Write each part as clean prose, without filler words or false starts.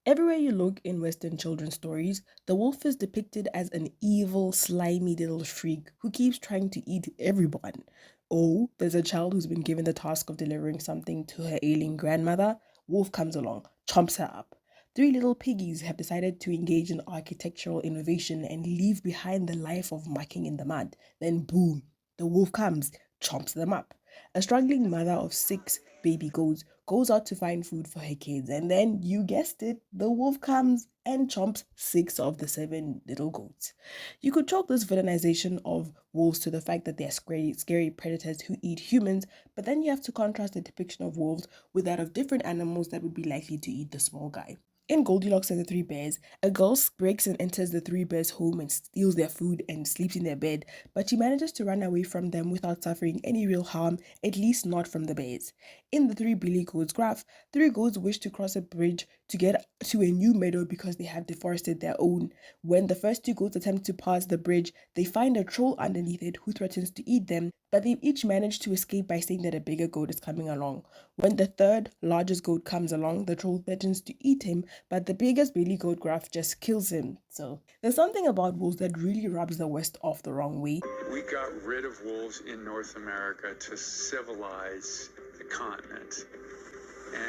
Everywhere you look in Western children's stories, the wolf is depicted as an evil, slimy little freak who keeps trying to eat everyone. Oh, there's a child who's been given the task of delivering something to her ailing grandmother. Wolf comes along, chomps her up. Three little piggies have decided to engage in architectural innovation and leave behind the life of mucking in the mud. Then, boom, the wolf comes, chomps them up. A struggling mother of six baby goats goes out to find food for her kids, and then you guessed it, the wolf comes and chomps six of the seven little goats. You could chalk this villainization of wolves to the fact that they're scary predators who eat humans, but then you have to contrast the depiction of wolves with that of different animals that would be likely to eat the small guy. In Goldilocks and the Three Bears, a girl breaks and enters the three bears' home and steals their food and sleeps in their bed, but she manages to run away from them without suffering any real harm, at least not from the bears. In the Three Billy Goats graph, three goats wish to cross a bridge to get to a new meadow because they have deforested their own. When the first two goats attempt to pass the bridge, they find a troll underneath it who threatens to eat them, but they each manage to escape by saying that a bigger goat is coming along. When the third, largest goat comes along, the troll threatens to eat him, but the biggest Billy Goat graph just kills him. So there's something about wolves that really rubs the West off the wrong way. We got rid of wolves in North America to civilize the continent.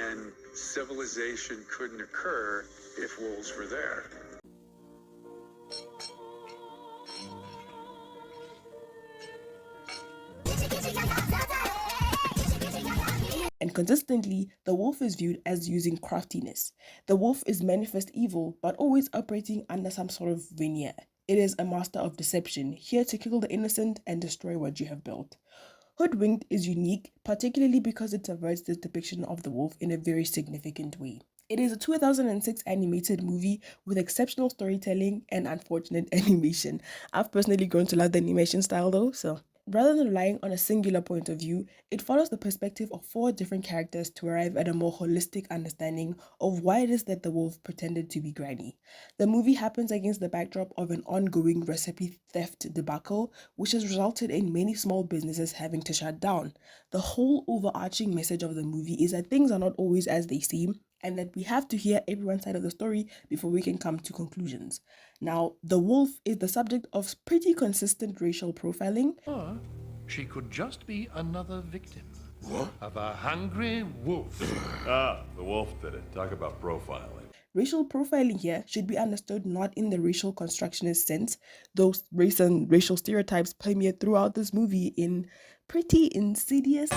And civilization couldn't occur if wolves were there. And consistently, the wolf is viewed as using craftiness. The wolf is manifest evil, but always operating under some sort of veneer. It is a master of deception, here to kill the innocent and destroy what you have built. Hoodwinked is unique, particularly because it subverts the depiction of the wolf in a very significant way. It is a 2006 animated movie with exceptional storytelling and unfortunate animation. I've personally grown to love the animation style though, so rather than relying on a singular point of view, it follows the perspective of four different characters to arrive at a more holistic understanding of why it is that the wolf pretended to be Granny. The movie happens against the backdrop of an ongoing recipe theft debacle, which has resulted in many small businesses having to shut down. The whole overarching message of the movie is that things are not always as they seem, and that we have to hear everyone's side of the story before we can come to conclusions. Now, the wolf is the subject of pretty consistent racial profiling. Or she could just be another victim of a hungry wolf. The wolf did it. Talk about profiling. Racial profiling here should be understood not in the racial constructionist sense, though race and racial stereotypes permeate throughout this movie in pretty insidious.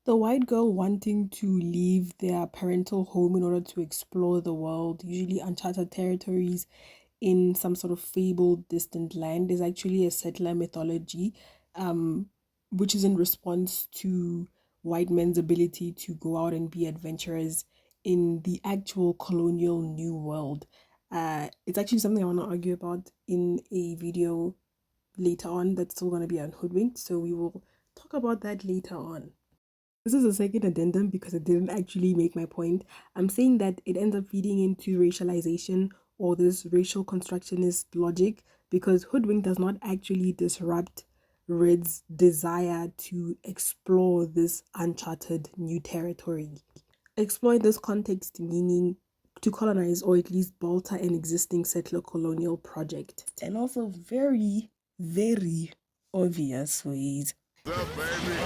The white girl wanting to leave their parental home in order to explore the world, usually uncharted territories in some sort of fabled distant land, is actually a settler mythology, which is in response to white men's ability to go out and be adventurers in the actual colonial new world. It's actually something I want to argue about in a video later on that's still going to be on Hoodwinked, so we will talk about that later on. This is a second addendum because it didn't actually make my point. I'm saying that it ends up feeding into racialization or this racial constructionist logic because Hoodwink does not actually disrupt Red's desire to explore this uncharted new territory. Explore in this context meaning to colonize or at least bolster an existing settler colonial project. And also very, very obvious ways. What's up, baby?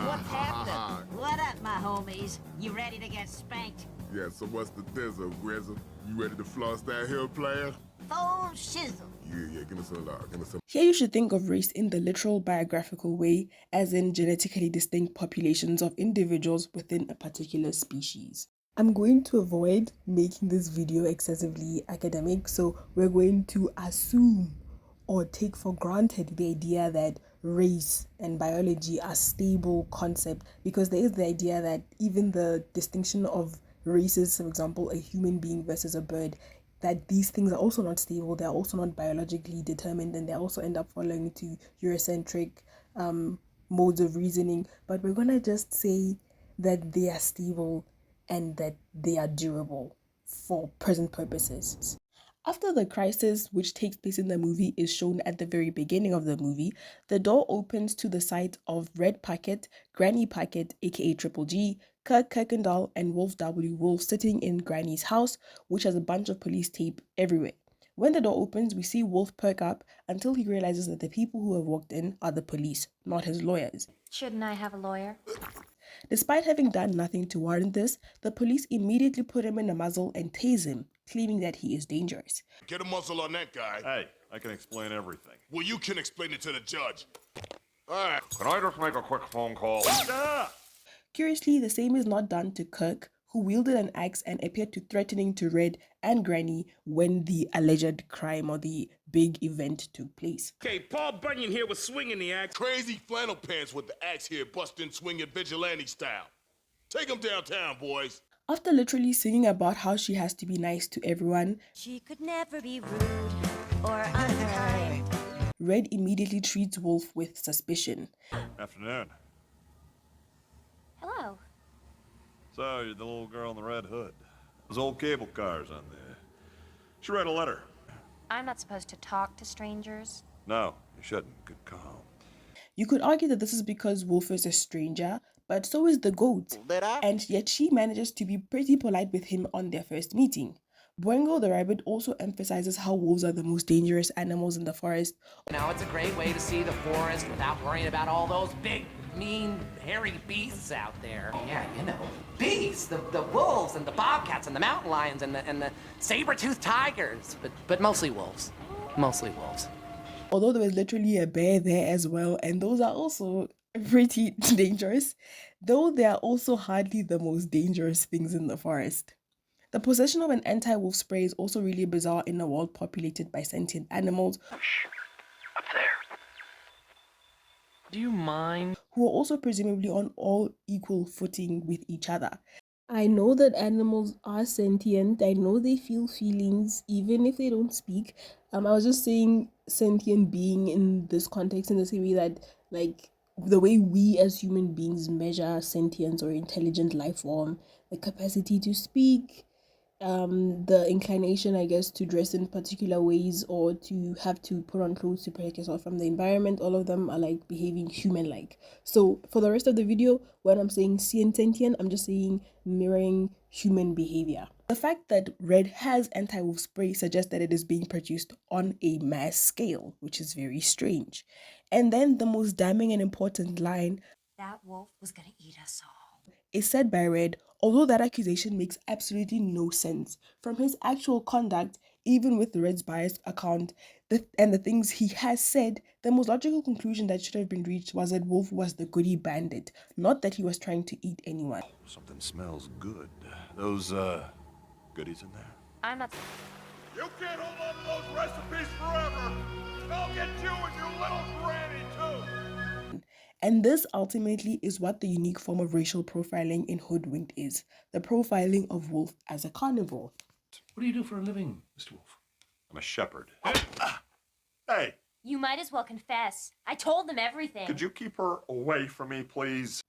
What's happening? What up, my homies? You ready to get spanked? Yeah, so what's the thizzle, Grizzle? You ready to floss that hill, player? Full shizzle. Yeah, give us some. Here you should think of race in the literal biographical way, as in genetically distinct populations of individuals within a particular species. I'm going to avoid making this video excessively academic, so we're going to assume or take for granted the idea that race and biology are stable concept, because there is the idea that even the distinction of races, for example, a human being versus a bird, that these things are also not stable, they're also not biologically determined, and they also end up falling into Eurocentric modes of reasoning. But we're gonna just say that they are stable and that they are durable for present purposes. After the crisis, which takes place in the movie, is shown at the very beginning of the movie, the door opens to the sight of Red Packet, Granny Packet, aka Triple G, Kirk Kirkendall, and Wolf W. Wolf sitting in Granny's house, which has a bunch of police tape everywhere. When the door opens, we see Wolf perk up until he realizes that the people who have walked in are the police, not his lawyers. Shouldn't I have a lawyer? Despite having done nothing to warrant this, the police immediately put him in a muzzle and tase him, claiming that he is dangerous. Get a muzzle on that guy. Hey, I can explain everything. Well, you can explain it to the judge. All right. Can I just make a quick phone call? Curiously, the same is not done to Kirk, who wielded an axe and appeared to threatening to Red and Granny when the alleged crime or the big event took place. Okay, Paul Bunyan here was swinging the axe. Crazy flannel pants with the axe here busting swinging vigilante style. Take him downtown, boys. After literally singing about how she has to be nice to everyone, She could never be rude or unkind. Red immediately treats Wolf with suspicion. Afternoon. Hello. So, you're the little girl in the red hood. Those old cable cars on there. She wrote a letter. I'm not supposed to talk to strangers. No, you shouldn't. Good call. You could argue that this is because Wolf is a stranger, but so is the goat. And yet she manages to be pretty polite with him on their first meeting. Boingo the rabbit also emphasizes how wolves are the most dangerous animals in the forest. Now, it's a great way to see the forest without worrying about all those big, mean, hairy beasts out there. Yeah, you know, beasts, the wolves and the bobcats and the mountain lions and the saber-toothed tigers, but mostly wolves. Mostly wolves. Although there is literally a bear there as well, and those are also pretty dangerous, though they are also hardly the most dangerous things in the forest. The possession of an anti-wolf spray is also really bizarre in a world populated by sentient animals. Up there. Do you mind? Who are also presumably on all equal footing with each other. I know that animals are sentient. I know they feel feelings even if they don't speak. I was just saying sentient being in this context in the same way that, like, the way we as human beings measure sentience or intelligent life form, the capacity to speak, the inclination, I guess, to dress in particular ways or to have to put on clothes to protect yourself from the environment, all of them are like behaving human-like. So for the rest of the video, when I'm saying sentient, I'm just saying mirroring human behavior. The fact that Red has anti-wolf spray suggests that it is being produced on a mass scale, which is very strange. And then the most damning and important line, That wolf was gonna eat us all. is said by Red, although that accusation makes absolutely no sense. From his actual conduct, even with Red's biased account and the things he has said, the most logical conclusion that should have been reached was that Wolf was the goody bandit, not that he was trying to eat anyone. Something smells good. Those, goodies in there? I'm not. You can't hold on to those recipes forever. They'll get you and your little granny, too. And this ultimately is what the unique form of racial profiling in Hoodwinked is, the profiling of Wolf as a carnivore. What do you do for a living, Mr. Wolf? I'm a shepherd. Hey, You might as well confess. I told them everything. could you keep her away from me, please?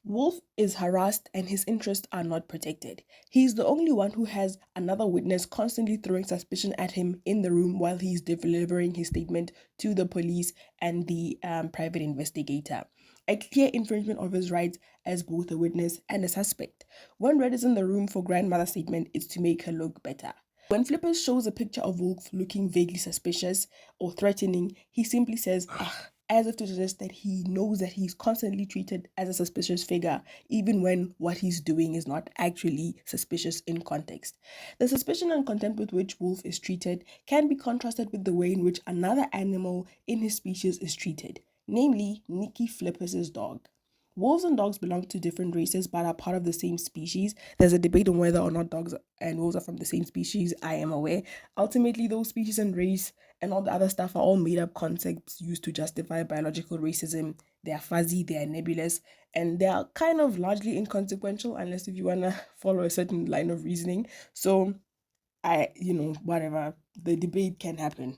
Wolf is harassed and his interests are not protected. He's the only one who has another witness constantly throwing suspicion at him in the room while he's delivering his statement to the police and the private investigator. A clear infringement of his rights as both a witness and a suspect. When Red is in the room for grandmother's statement, it's to make her look better. When Flippers shows a picture of Wolf looking vaguely suspicious or threatening, he simply says, "Ugh," as if to suggest that he knows that he's constantly treated as a suspicious figure, even when what he's doing is not actually suspicious in context. The suspicion and contempt with which Wolf is treated can be contrasted with the way in which another animal in his species is treated, namely Nicky Flippers' dog. Wolves and dogs belong to different races but are part of the same species. There's a debate on whether or not dogs and wolves are from the same species, I am aware. Ultimately, those species and race and all the other stuff are all made up concepts used to justify biological racism. They are fuzzy, they are nebulous, and they are kind of largely inconsequential unless if you want to follow a certain line of reasoning. So, whatever, the debate can happen.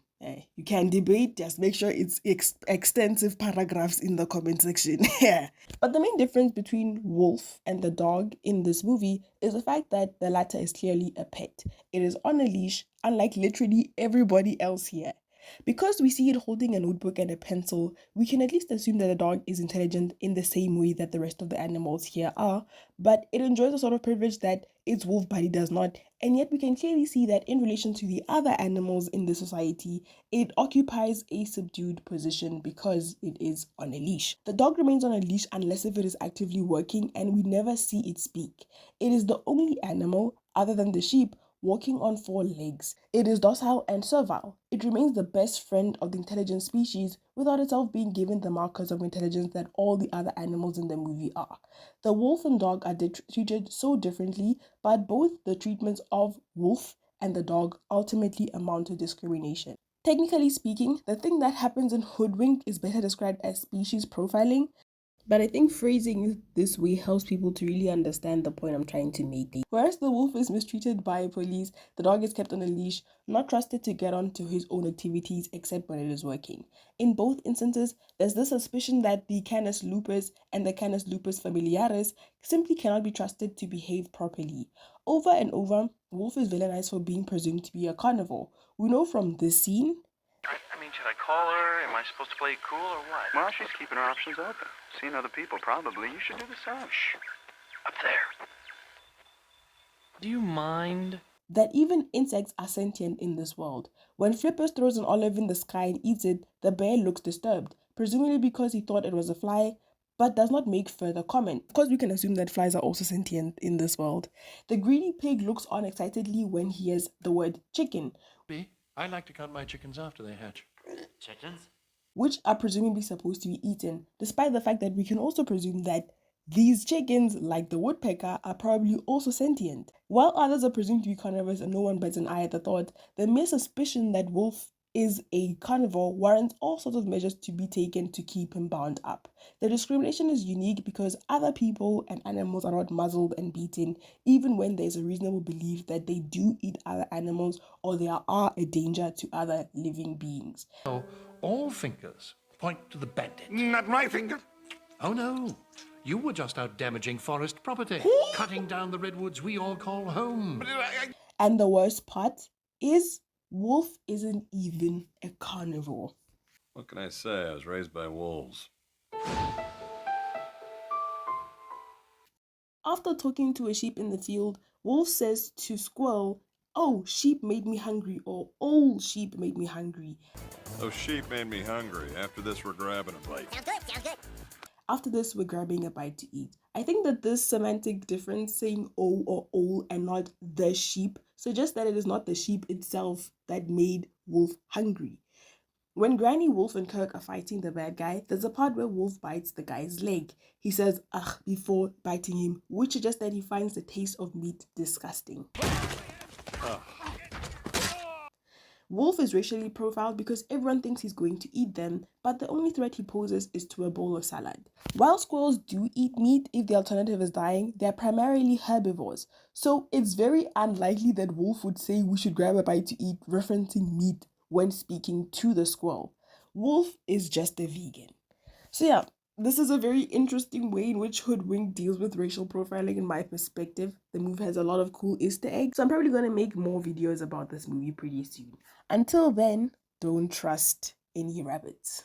You can debate, just make sure it's extensive paragraphs in the comment section. Yeah. But the main difference between Wolf and the dog in this movie is the fact that the latter is clearly a pet. It is on a leash, unlike literally everybody else here. Because we see it holding a notebook and a pencil, we can at least assume that the dog is intelligent in the same way that the rest of the animals here are, but it enjoys a sort of privilege that its wolf buddy does not, and yet we can clearly see that in relation to the other animals in the society, it occupies a subdued position because it is on a leash. The dog remains on a leash unless if it is actively working, and we never see it speak. It is the only animal, other than the sheep, walking on 4 legs. It is docile and servile. It remains the best friend of the intelligent species without itself being given the markers of intelligence that all the other animals in the movie are. The wolf and dog are treated so differently, but both the treatments of wolf and the dog ultimately amount to discrimination. Technically speaking, the thing that happens in Hoodwinked is better described as species profiling, but I think phrasing it this way helps people to really understand the point I'm trying to make. Whereas the wolf is mistreated by police, the dog is kept on a leash, not trusted to get on to his own activities except when it is working. In both instances, there's this suspicion that the Canis lupus and the Canis lupus familiaris simply cannot be trusted to behave properly. Over and over, Wolf is villainized for being presumed to be a carnivore. We know from this scene. I mean, should I call her? Am I supposed to play it cool or what? Well, she's keeping her options open. Seeing other people, probably. You should do the same. Shh. Up there. Do you mind? That even insects are sentient in this world. When Flippers throws an olive in the sky and eats it, the bear looks disturbed, presumably because he thought it was a fly, but does not make further comment. Of course, we can assume that flies are also sentient in this world. The greedy pig looks on excitedly when he hears the word chicken. I like to count my chickens after they hatch. Chickens? Which are presumably supposed to be eaten, despite the fact that we can also presume that these chickens, like the woodpecker, are probably also sentient. While others are presumed to be carnivorous and no one bats an eye at the thought, the mere suspicion that Wolf is a carnivore warrants all sorts of measures to be taken to keep him bound up. The discrimination is unique because other people and animals are not muzzled and beaten, even when there's a reasonable belief that they do eat other animals or they are a danger to other living beings. So, all fingers point to the bandit. Not my finger. Oh no, you were just out damaging forest property, cutting down the redwoods we all call home. And the worst part is Wolf isn't even a carnivore. What can I say? I was raised by wolves. After talking to a sheep in the field, Wolf says to Squirrel, "Oh, sheep made me hungry," or "Old sheep made me hungry." Those sheep made me hungry. After this, we're grabbing a bite. Sounds good. After this, we're grabbing a bite to eat. I think that this semantic difference, saying "oh" or "old" and not "the sheep," suggests that it is not the sheep itself that made Wolf hungry. When Granny, Wolf, and Kirk are fighting the bad guy, there's a part where Wolf bites the guy's leg. He says "ugh" before biting him, which suggests that he finds the taste of meat disgusting. Wolf is racially profiled because everyone thinks he's going to eat them, but the only threat he poses is to a bowl of salad. While squirrels do eat meat if the alternative is dying, they're primarily herbivores. So it's very unlikely that Wolf would say we should grab a bite to eat, referencing meat when speaking to the squirrel. Wolf is just a vegan. So yeah, this is a very interesting way in which Hoodwinked deals with racial profiling in my perspective. The movie has a lot of cool Easter eggs, so I'm probably going to make more videos about this movie pretty soon. Until then, don't trust any rabbits.